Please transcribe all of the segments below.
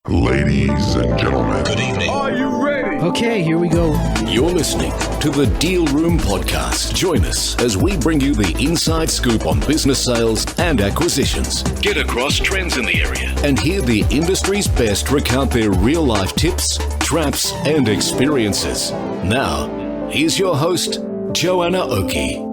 Ladies and gentlemen, Good evening. are you ready? Okay, here we go. You're listening to the Deal Room Podcast. Join us as we bring you the inside scoop on business sales and acquisitions. Get across trends in the area and hear the industry's best recount their real-life tips, traps, and experiences. Now, here's your host, Joanna Oakey.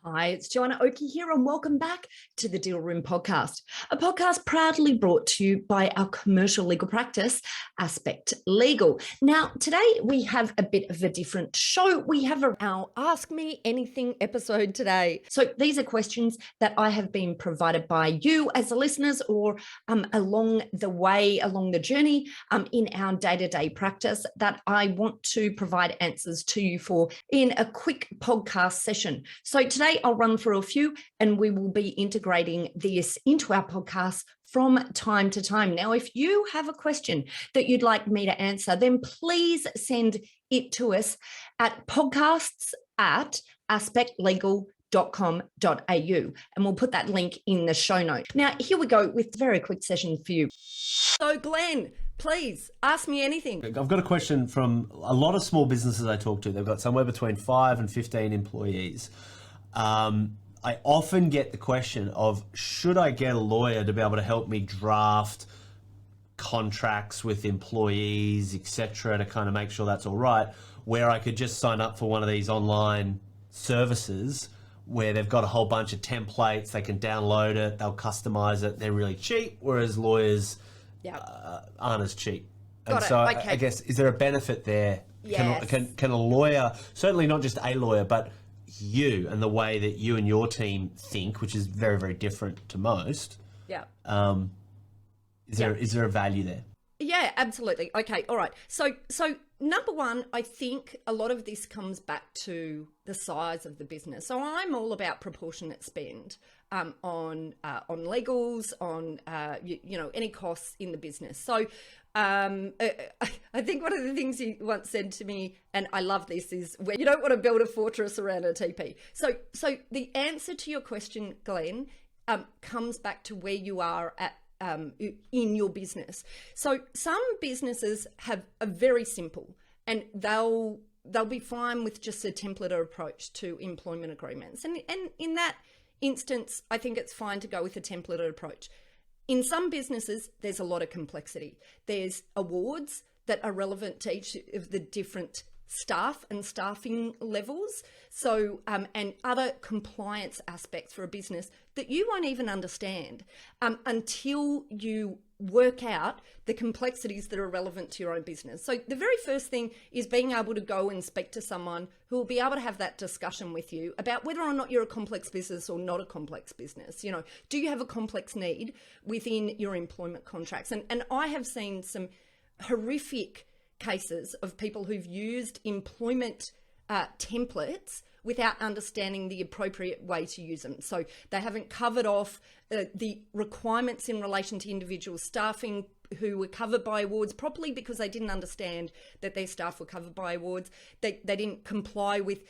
Hi, it's Joanna Oakey here, and welcome back to the Deal Room Podcast, a podcast proudly brought to you by our commercial legal practice, Aspect Legal. Now, today we have a bit of a different show. We have our Ask Me Anything episode today. So these are questions that I have been provided by you as the listeners or along the journey in our day-to-day practice that I want to provide answers to you for in a quick podcast session. So today I'll run through a few and we will be integrating this into our podcast from time to time. Now, if you have a question that you'd like me to answer, then please send it to us at podcasts@aspectlegal.com.au, and we'll put that link in the show note. Now, here we go with a very quick session for you. So, Glenn, please ask me anything. I've got a question from a lot of small businesses I talk to. They've got somewhere between 5 and 15 employees. I often get the question of, should I get a lawyer to be able to help me draft contracts with employees, etc., to kind of make sure that's all right, where I could just sign up for one of these online services where they've got a whole bunch of templates, they can download it, they'll customize it, they're really cheap, whereas lawyers aren't as cheap. Got and it. so Okay. I guess, is there a benefit there? Yes. Can a lawyer, certainly not just a lawyer, but you and the way that you and your team think, which is very, very different to most. Yeah. Is there a value there? Yeah, absolutely. Okay. All right. So number one, I think a lot of this comes back to the size of the business. So I'm all about proportionate spend on legals, on any costs in the business. So I think one of the things you once said to me, and I love this, is where you don't want to build a fortress around a teepee. So the answer to your question, Glenn, comes back to where you are at in your business. So some businesses are very simple, and they'll be fine with just a templated approach to employment agreements. And in that instance, I think it's fine to go with a templated approach. In some businesses, there's a lot of complexity. There's awards that are relevant to each of the different staff and staffing levels. So, and other compliance aspects for a business that you won't even understand until you work out the complexities that are relevant to your own business. So the very first thing is being able to go and speak to someone who will be able to have that discussion with you about whether or not you're a complex business or not a complex business. You know, do you have a complex need within your employment contracts? And I have seen some horrific cases of people who've used employment templates without understanding the appropriate way to use them. So they haven't covered off the requirements in relation to individual staffing who were covered by awards properly because they didn't understand that their staff were covered by awards. They didn't comply with,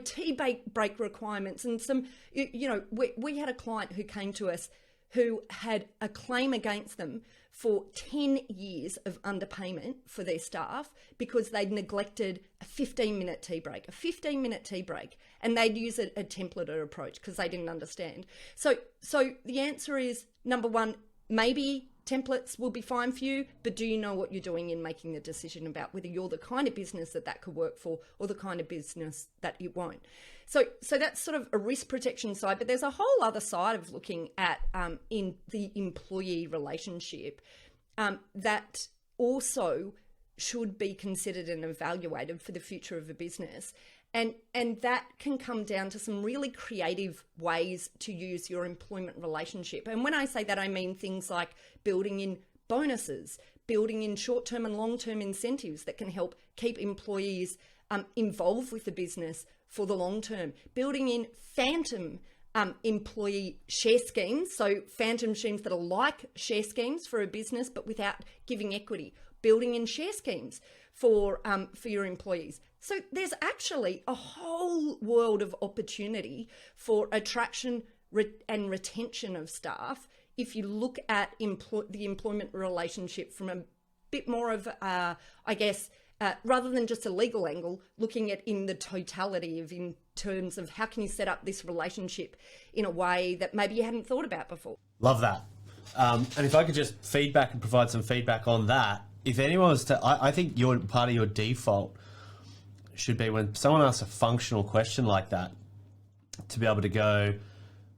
tea break requirements and some, we had a client who came to us who had a claim against them for 10 years of underpayment for their staff because they'd neglected a 15-minute tea break, and they'd use a templated approach because they didn't understand. So the answer is, number one, maybe templates will be fine for you, but do you know what you're doing in making the decision about whether you're the kind of business that could work for or the kind of business that it won't? So that's sort of a risk protection side, but there's a whole other side of looking at in the employee relationship that also should be considered and evaluated for the future of a business. And that can come down to some really creative ways to use your employment relationship. And when I say that, I mean things like building in bonuses, building in short-term and long-term incentives that can help keep employees involved with the business for the long term, building in phantom employee share schemes, so phantom schemes that are like share schemes for a business but without giving equity, building in share schemes for your employees. So there's actually a whole world of opportunity for attraction and retention of staff if you look at the employment relationship from a bit more of, rather than just a legal angle, looking at in the totality of in terms of how can you set up this relationship in a way that maybe you hadn't thought about before. Love that. And if I could just feedback and provide some feedback on that, if anyone was to, I think part of your default should be when someone asks a functional question like that, to be able to go,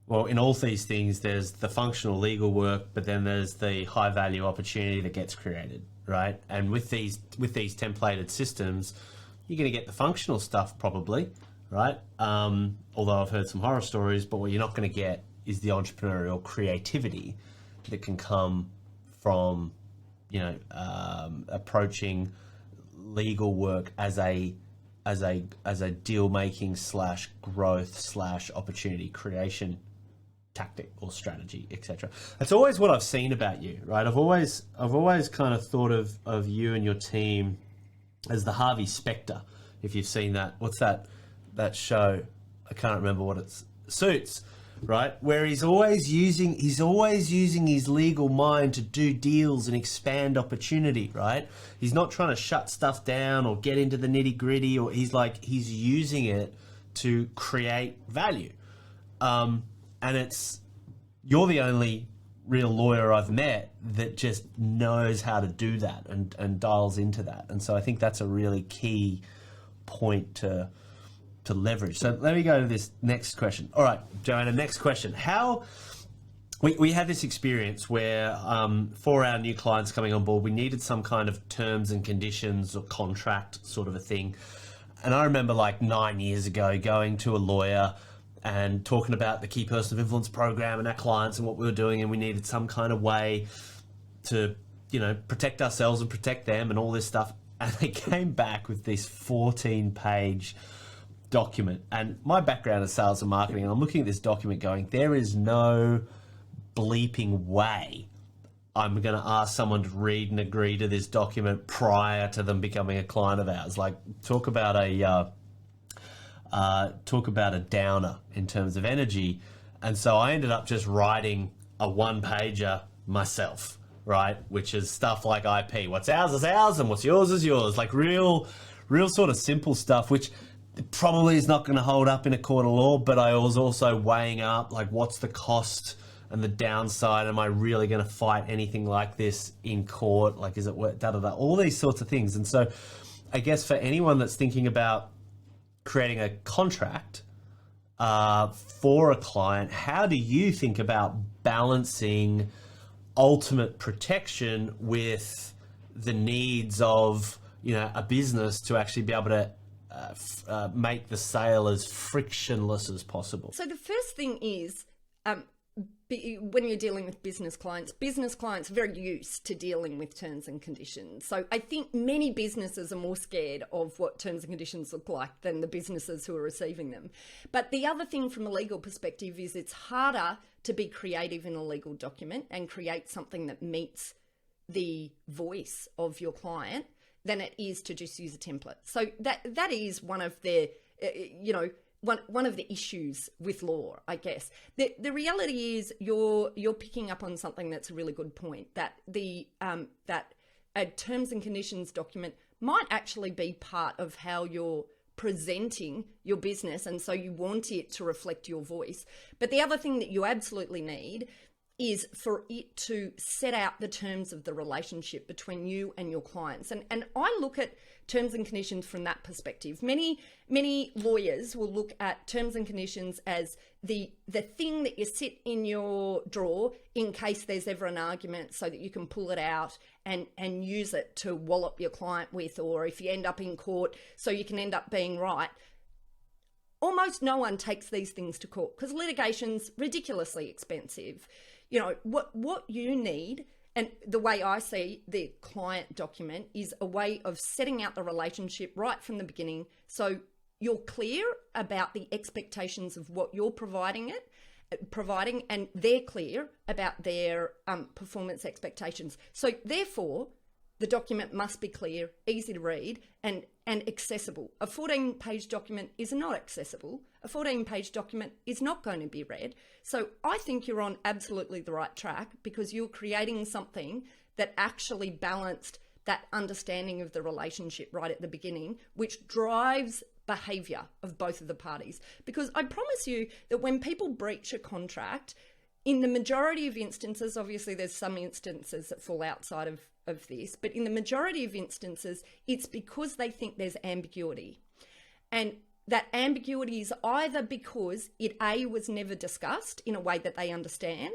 well, in all these things, there's the functional legal work, but then there's the high value opportunity that gets created, right? And with these templated systems, you're going to get the functional stuff probably, right? Although I've heard some horror stories, but what you're not going to get is the entrepreneurial creativity that can come from, approaching legal work as a deal making / growth / opportunity creation tactic or strategy, etc. That's always what I've seen about you, right? I've always kind of thought of you and your team as the Harvey Specter. If you've seen that, what's that show? I can't remember what it's. Suits, right? Where he's always using his legal mind to do deals and expand opportunity, right? He's not trying to shut stuff down or get into the nitty gritty, or he's using it to create value. And you're the only real lawyer I've met that just knows how to do that and dials into that. And so I think that's a really key point to leverage. So let me go to this next question. All right, Joanna, next question. We had this experience where for our new clients coming on board, we needed some kind of terms and conditions or contract sort of a thing. And I remember 9 years ago going to a lawyer and talking about the Key Person of Influence program and our clients and what we were doing, and we needed some kind of way to, protect ourselves and protect them and all this stuff. And they came back with this 14-page document. And my background is sales and marketing, and I'm looking at this document going, there is no bleeping way I'm going to ask someone to read and agree to this document prior to them becoming a client of ours. Talk about a downer in terms of energy. And so I ended up just writing a one-pager myself, right? Which is stuff like IP. What's ours is ours and what's yours is yours. Real sort of simple stuff, which probably is not going to hold up in a court of law, but I was also weighing up, what's the cost and the downside? Am I really going to fight anything like this in court? Is it worth all these sorts of things? And so I guess for anyone that's thinking about creating a contract for a client, how do you think about balancing ultimate protection with the needs of a business to actually be able to make the sale as frictionless as possible? So the first thing is, when you're dealing with business clients are very used to dealing with terms and conditions. So I think many businesses are more scared of what terms and conditions look like than the businesses who are receiving them. But the other thing from a legal perspective is it's harder to be creative in a legal document and create something that meets the voice of your client than it is to just use a template. So that is one of the, one of the issues with law, I guess. The reality is you're picking up on something that's a really good point, that that a terms and conditions document might actually be part of how you're presenting your business, and so you want it to reflect your voice. But the other thing that you absolutely need is for it to set out the terms of the relationship between you and your clients. And I look at terms and conditions from that perspective. Many lawyers will look at terms and conditions as the thing that you sit in your drawer in case there's ever an argument, so that you can pull it out and use it to wallop your client with, or if you end up in court, so you can end up being right. Almost no one takes these things to court because litigation's ridiculously expensive. What you need, and the way I see the client document, is a way of setting out the relationship right from the beginning, so you're clear about the expectations of what you're providing, and they're clear about their performance expectations. So therefore, the document must be clear, easy to read, and accessible. A 14-page document is not accessible. a 14-page document is not going to be read. So I think you're on absolutely the right track, because you're creating something that actually balanced that understanding of the relationship right at the beginning, which drives behavior of both of the parties. Because I promise you that when people breach a contract, in the majority of instances, obviously there's some instances that fall outside of this, but in the majority of instances, it's because they think there's ambiguity. And that ambiguity is either because it A, was never discussed in a way that they understand,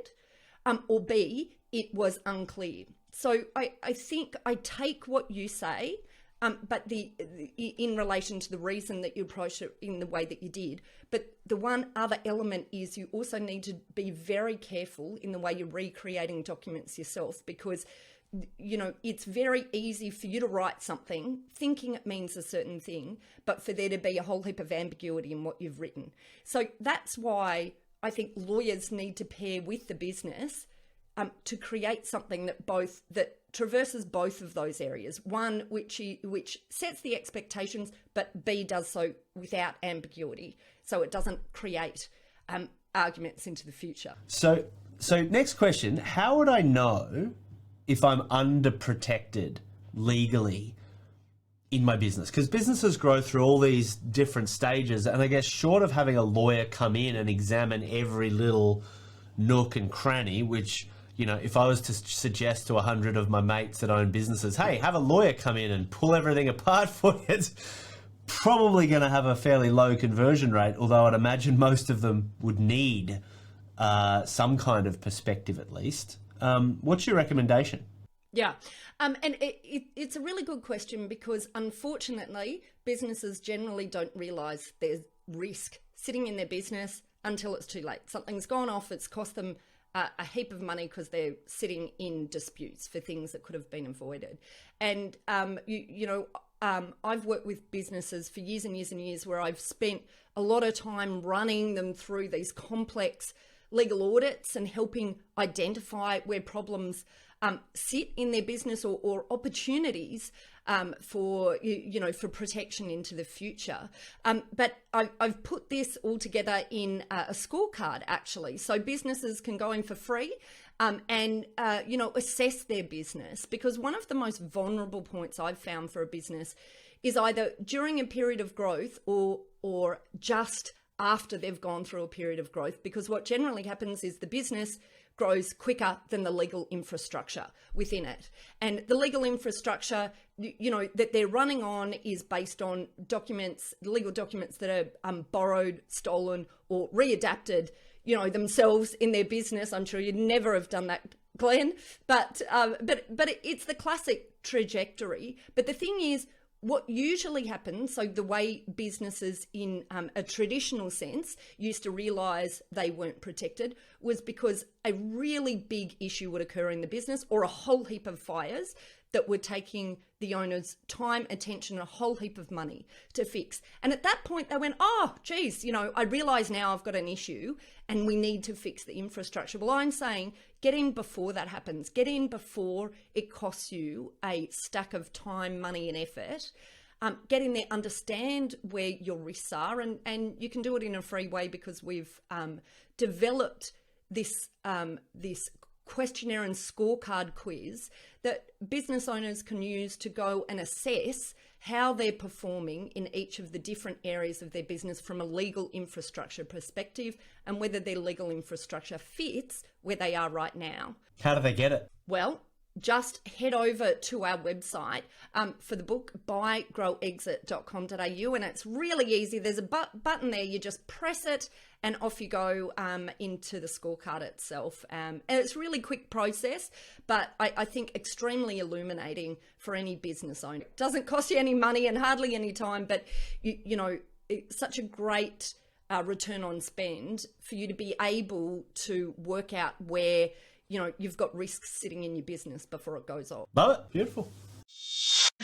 or B, it was unclear. So I think I take what you say, but in relation to the reason that you approached it in the way that you did. But the one other element is you also need to be very careful in the way you're recreating documents yourself, because it's very easy for you to write something thinking it means a certain thing, but for there to be a whole heap of ambiguity in what you've written. So that's why I think lawyers need to pair with the business to create something that traverses both of those areas. One, which sets the expectations, but B, does so without ambiguity, so it doesn't create arguments into the future. So next question, how would I know if I'm underprotected legally in my business? Because businesses grow through all these different stages, and I guess short of having a lawyer come in and examine every little nook and cranny, which, if I was to suggest to 100 of my mates that own businesses, hey, have a lawyer come in and pull everything apart for you, it's probably going to have a fairly low conversion rate, although I'd imagine most of them would need some kind of perspective at least. What's your recommendation? Yeah. And it's a really good question, because unfortunately, businesses generally don't realise there's risk sitting in their business until it's too late. Something's gone off, it's cost them a heap of money because they're sitting in disputes for things that could have been avoided. And, I've worked with businesses for years and years and years where I've spent a lot of time running them through these complex legal audits and helping identify where problems sit in their business, or opportunities for protection into the future. But I've put this all together in a scorecard, actually, so businesses can go in for free and assess their business, because one of the most vulnerable points I've found for a business is either during a period of growth or just after they've gone through a period of growth, because what generally happens is the business grows quicker than the legal infrastructure within it. And the legal infrastructure, that they're running on is based on legal documents that are borrowed, stolen, or readapted, themselves in their business. I'm sure you'd never have done that, Glenn, but it's the classic trajectory. But the thing is, what usually happens, so the way businesses in a traditional sense used to realise they weren't protected, was because a really big issue would occur in the business, or a whole heap of fires that were taking the owners time, attention, and a whole heap of money to fix. And at that point they went, oh, geez, I realise now I've got an issue and we need to fix the infrastructure. Well, I'm saying get in before that happens. Get in before it costs you a stack of time, money and effort. Get in there, understand where your risks are, and you can do it in a free way, because we've developed this questionnaire and scorecard quiz that business owners can use to go and assess how they're performing in each of the different areas of their business from a legal infrastructure perspective, and whether their legal infrastructure fits where they are right now. How do they get it? Well, just head over to our website for the book, buygrowexit.com.au, and it's really easy. There's a button there, you just press it and off you go into the scorecard itself. And it's a really quick process, but I think extremely illuminating for any business owner. It doesn't cost you any money and hardly any time, but it's such a great return on spend for you to be able to work out where you've got risks sitting in your business before it goes off. Love it. Beautiful.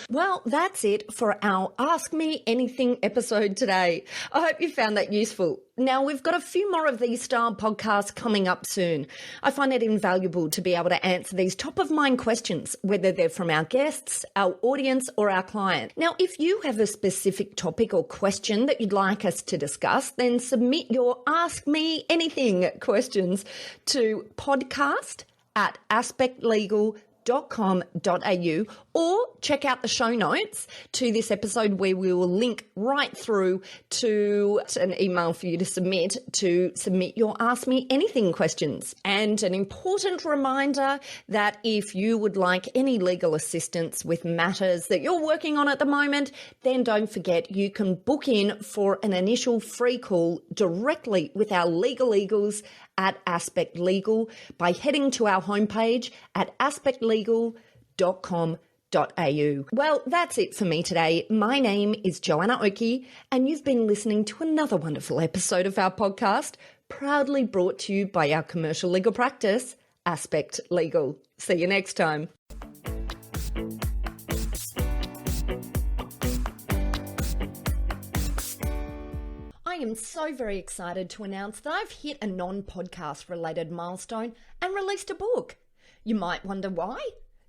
Well, that's it for our Ask Me Anything episode today. I hope you found that useful. Now, we've got a few more of these style podcasts coming up soon. I find it invaluable to be able to answer these top-of-mind questions, whether they're from our guests, our audience, or our client. Now, if you have a specific topic or question that you'd like us to discuss, then submit your Ask Me Anything questions to podcast@aspectlegal.com.au, or check out the show notes to this episode where we will link right through to an email for you to submit your Ask Me Anything questions. And an important reminder that if you would like any legal assistance with matters that you're working on at the moment, then don't forget you can book in for an initial free call directly with our legal eagles at Aspect Legal by heading to our homepage at aspectlegal.com.au. Well, that's it for me today. My name is Joanna Oakey, and you've been listening to another wonderful episode of our podcast, proudly brought to you by our commercial legal practice, Aspect Legal. See you next time. I am so very excited to announce that I've hit a non-podcast related milestone and released a book. You might wonder why?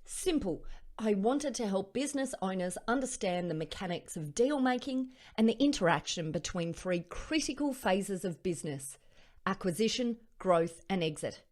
Simple. I wanted to help business owners understand the mechanics of deal making and the interaction between three critical phases of business: acquisition, growth, and exit.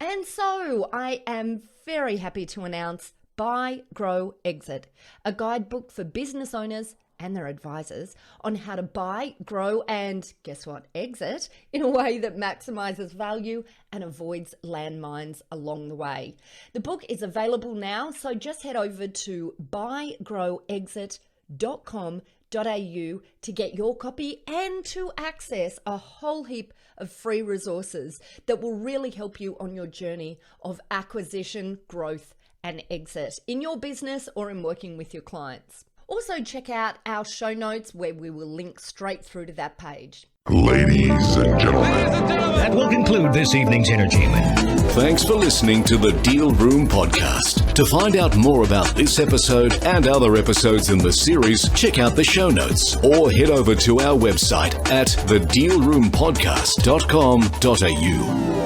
And so I am very happy to announce Buy, Grow, Exit, a guidebook for business owners and their advisors on how to buy, grow, and guess what, exit in a way that maximizes value and avoids landmines along the way. The book is available now, so just head over to buygrowexit.com.au to get your copy and to access a whole heap of free resources that will really help you on your journey of acquisition, growth, and exit in your business or in working with your clients. Also, check out our show notes where we will link straight through to that page. Ladies and gentlemen. That will conclude this evening's entertainment. Thanks for listening to the Deal Room Podcast. To find out more about this episode and other episodes in the series, check out the show notes or head over to our website at thedealroompodcast.com.au.